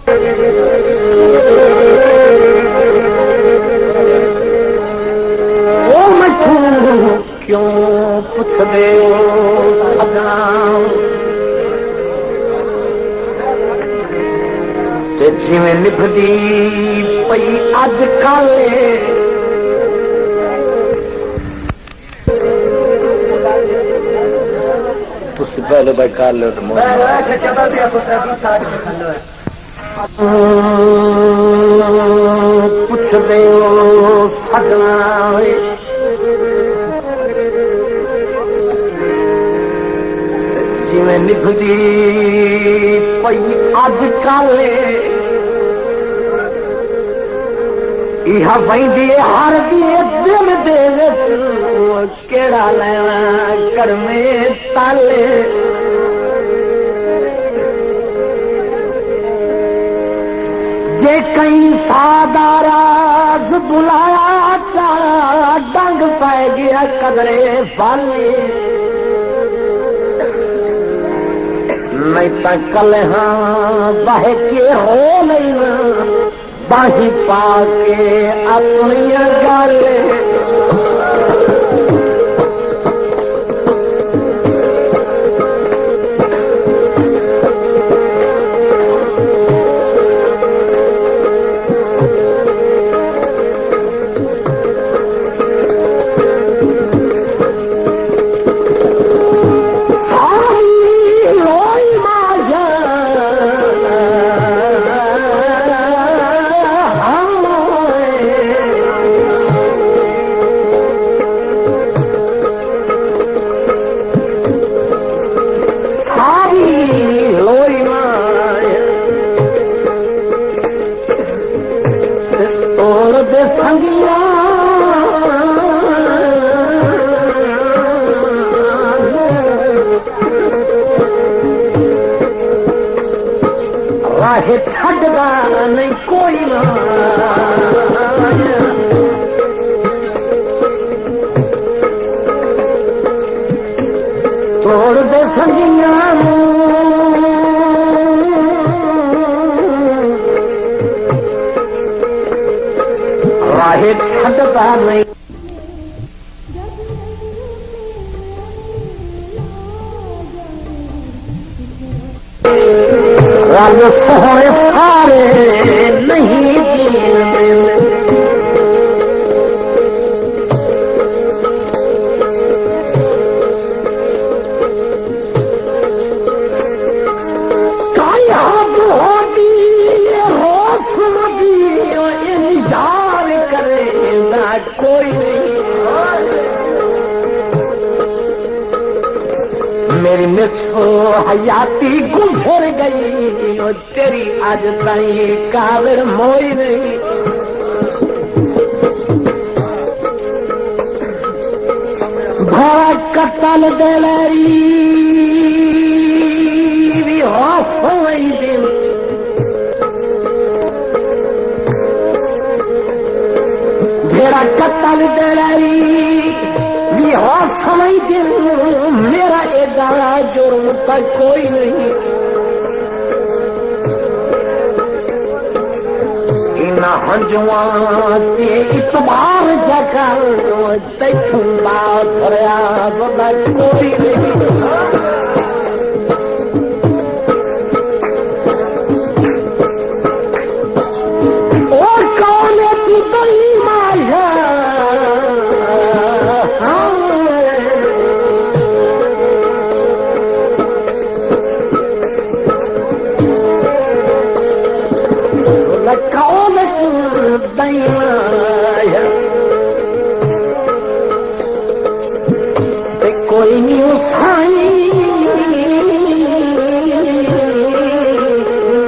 ओ मठू क्यों पुछदे हो सदा ते जिवें निभदी पई अज कल तुसी पहले भाई कर लो तो पुछदे हो सगना जिवें निभदी पई अज कल इहा वैंदी हर दी दिल दे विच केड़ा लेना करमे ताले जे कई सादाराज बुलाया चा डंग पै गया कदरे वाली नहीं तो कल हाँ बह के हो नहीं ना बाही पाके अपनी गल राहे छड़दा नहीं कोई ना तोड़ दे संगिया राहे छड़दा नहीं रंग सोहने सारे नहीं जीने काया होती होश दी इंतजार करेगा कोई नहीं मेरी निस्फ हयाती गुजर गई और तेरी आज ताई काबिर मोई नहीं भरा कतल दिलेरी भी हौसलाई दिन भेड़ा कतल दिलेरी भी हौसलाई दिन मेरा एदा जुर्म तक कोई नहीं इना हंजुआ ते इतबार जगह तैथू बात सरिया सदा कोई नहीं और कौन तू तो माया कोई नहीं उसाई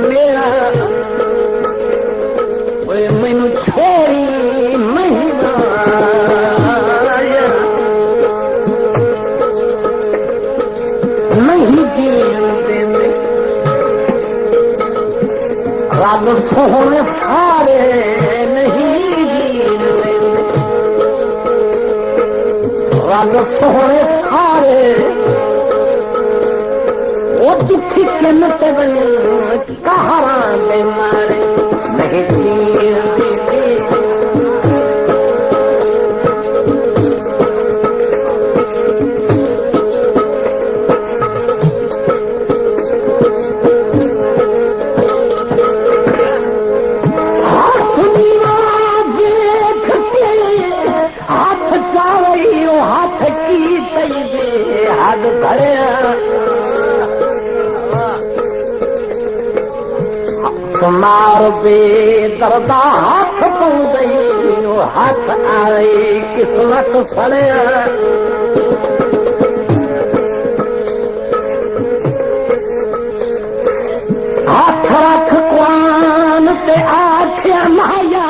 मेरा मैनू छोड़ी महीना नहीं जीन देने रब सोहने सारे नहीं जीन देने रब सोहने सारे वो दुखी किमत बने कहां दे बेसुमार बेदर्दा हाथ पहुंचो हाथ आए किस्मत सड़े हाथ रख कुरान ते आख्या माया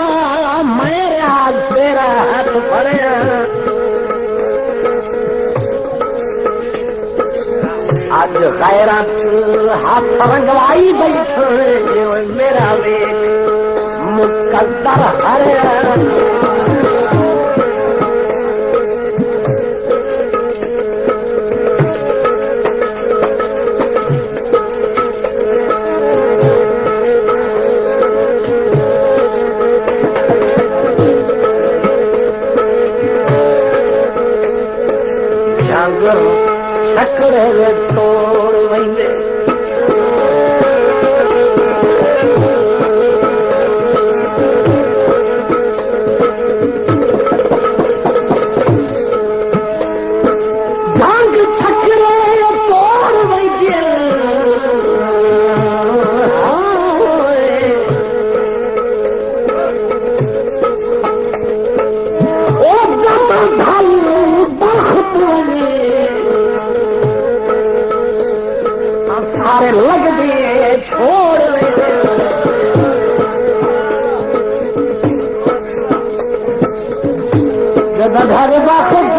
मेरे आज तेरा हाथ पड़े आज गैरत हाथ रंगवाई बैठे मेरा वेख मुकद्दर हरे छकड़े तोड़ वेंदे जंग छकड़े तोड़ वेंदे ओ जब भालू बखत सारे लग दिए छोड़ जब घर वक्त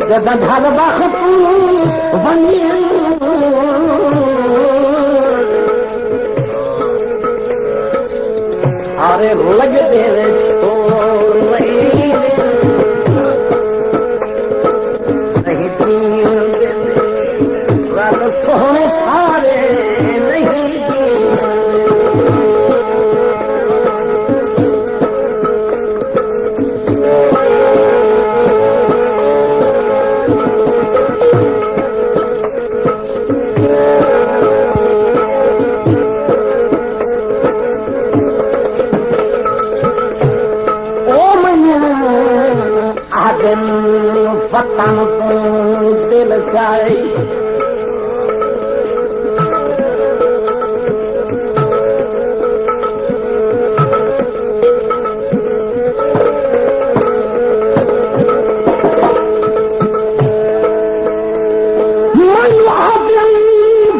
जब घर वक्त बनी सारे लग दे छोड़ नहीं रल सोने सारे नहीं वतन को दिल जाए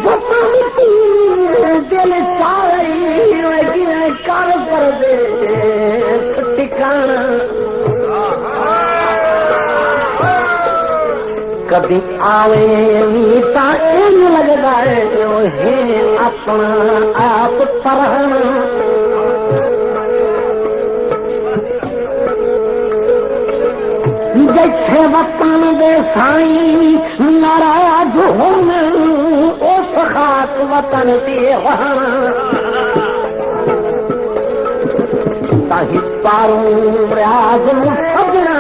वतन दिल जाए कर पर दे ठिकाना कभी आवे मीता इन लगता है अपना आप तरहना जैसे वतन दे साई नाराज होना उस खास वतन ते ताही पारूं रियाज सजना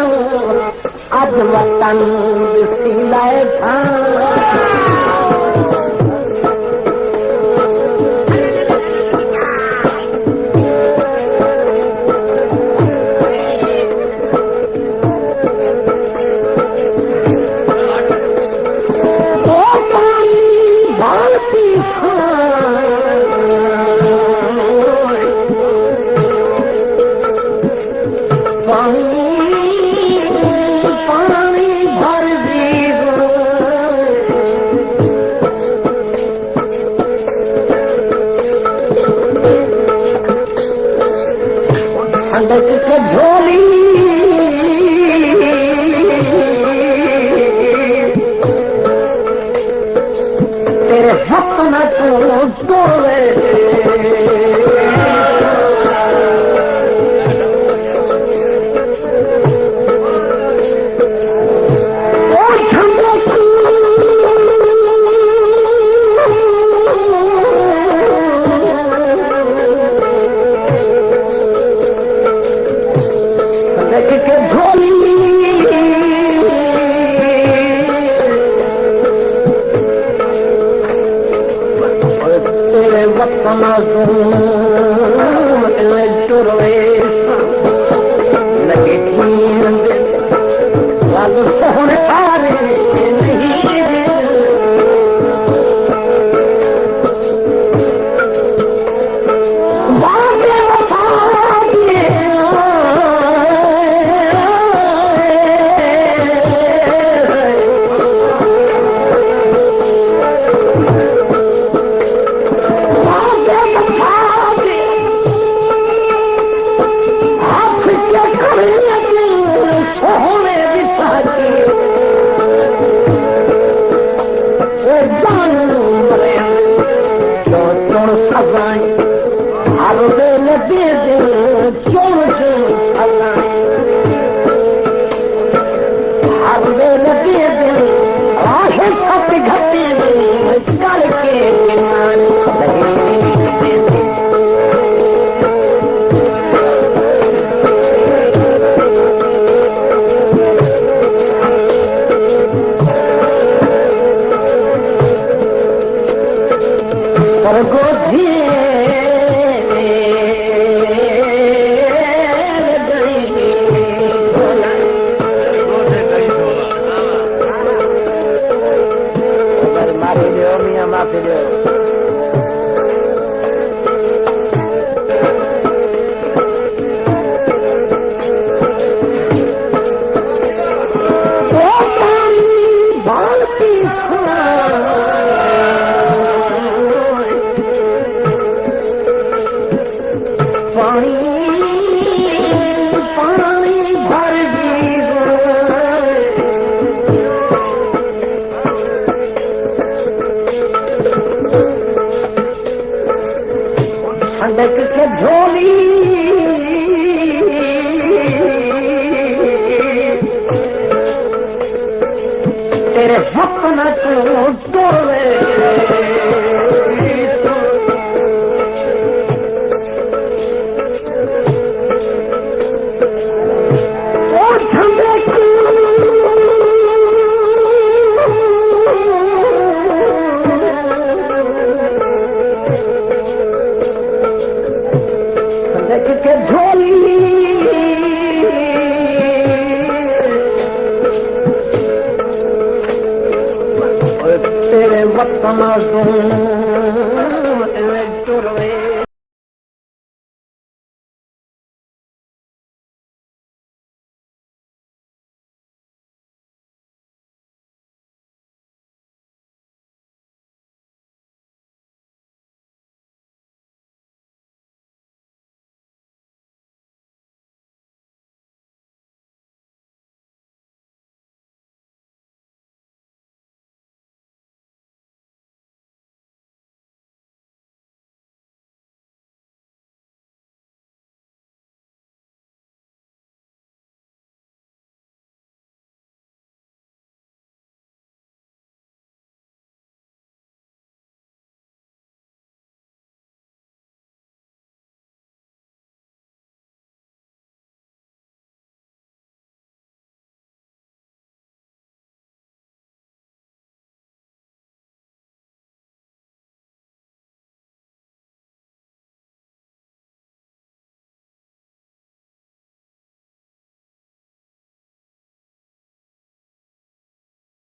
आज वतन बिसीलाए था झोली तेरे वतन को डोले तेरे वतन को तोड़े के झोली तेरे वतन